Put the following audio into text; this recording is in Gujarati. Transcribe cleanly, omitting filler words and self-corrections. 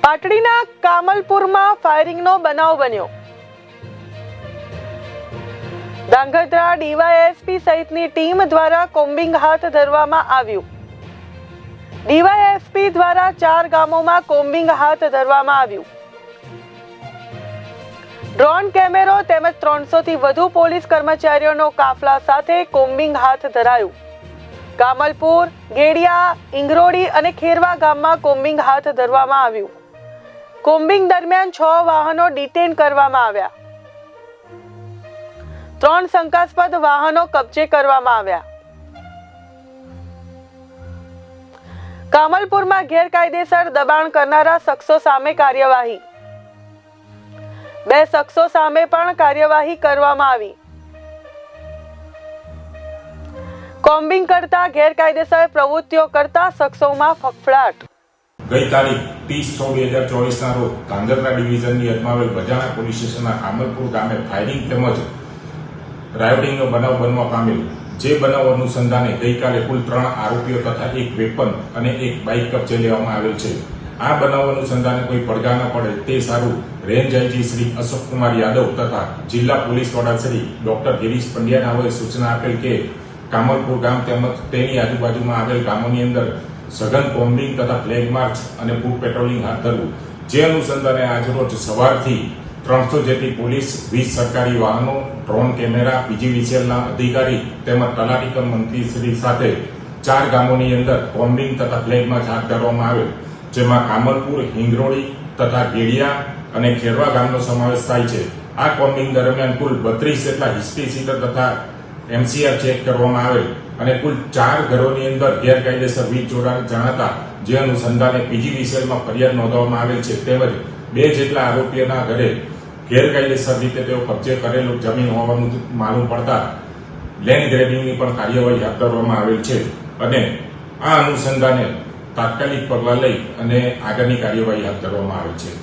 પાટડીના કામલપુરમાં ફાયરિંગનો બનાવ બન્યો। ધાંગધ્રા ડીવાયએસપી સહિતની ટીમ દ્વારા કોમ્બિંગ હાથ ધરવામાં આવ્યું। ડીવાયએસપી દ્વારા 4 ગામોમાં કોમ્બિંગ હાથ ધરવામાં આવ્યું। ડ્રોન કેમેરો તેમજ 300 થી વધુ પોલીસ કર્મચારીઓનો કાફલા સાથે કોમ્બિંગ હાથ ધરાયું। કામલપુર, ગેડિયા, ઇંગરોડી અને ખેરવા ગામમાં કોમ્બિંગ હાથ ધરવામાં આવ્યું। કોમ્બિંગ દરમિયાન 6 વાહનો ડિટેન કરવામાં આવ્યા। 3 શંકાસ્પદ વાહનો કબજે કરવામાં આવ્યા। કામલપુરમાં ગેરકાયદેસર દબાણ કરનારા શખ્સો સામે કાર્યવાહી। 2 શખ્સો સામે પણ કાર્યવાહી કરવામાં આવી। કોમ્બિંગ કરતા ગેરકાયદેસર પ્રવૃત્તિઓ કરતા શખ્સોમાં ફફડાટ। ગઈ તારીખ 30/6/2024 ના રોજ ધાંગધ્રા ડિવિઝનની હદમાં બજાણા પોલીસ સ્ટેશનના કામલપુર ગામે ફાયરિંગ તેમજ રાયોટિંગનો બનાવ બનવા પામેલ। જે બનાવ અનુસંધાને ગઈકાલે કુલ 3 આરોપીઓ તથા 1 વેપન અને 1 બાઇક કબજે લેવામાં આવેલ છે। આ બનાવ અનુસંધાને કોઈ પડઘા ન પડે તે સારું રેન્જ આઈજી શ્રી અશોકકુમાર યાદવ તથા જિલ્લા પોલીસ વડા શ્રી ડોક્ટર ગિરીશ પંડ્યાનાઓએ સૂચના આપેલ કે કામલપુર ગામ તેમજ તેની આજુબાજુમાં આવેલ ગામોની અંદર સઘન કોમ્બિંગ તથા ફ્લેગ માર્ચ અને ફૂટ પેટ્રોલિંગ હાથ ધરવું। જે અનુસંધાને આજરોજ સવારથી 300 જેટલી પોલીસ, 20 સરકારી વાહનો, ડ્રોન કેમેરા, પીજીવીસીએલના અધિકારી તેમજ તલાટી કમ મંત્રીશ્રી સાથે 4 ગામોની અંદર કોમ્બિંગ તથા ફ્લેગ માર્ચ હાથ ધરવામાં આવેલ। જેમાં કામલપુર, હિંગરોડી તથા ગેડિયા અને ખેરવા ગામનો સમાવેશ થાય છે। આ કોમ્બિંગ દરમિયાન કુલ 32 જેટલા હિસ્ટ્રી સીટર તથા એમસીઆર ચેક કરવામાં આવેલ અને કુલ 4 ઘરોની અંદર ગેરકાયદેસર વીજ જોડાણ જણાતા જે અનુસંધાને પીજીવીસીએલમાં ફરિયાદ નોંધવામાં આવેલ છે। તેમજ 2 જેટલા આરોપીઓના ઘરે ગેરકાયદેસર રીતે તેઓ કબજે કરેલું જમીન હોવાનું માલુમ પડતા લેન્ડ ગ્રેબિંગની પણ કાર્યવાહી હાથ ધરવામાં આવેલ છે અને આ અનુસંધાને તાત્કાલિક પગલાં લઈ અને આગળની કાર્યવાહી હાથ ધરવામાં આવેલ છે।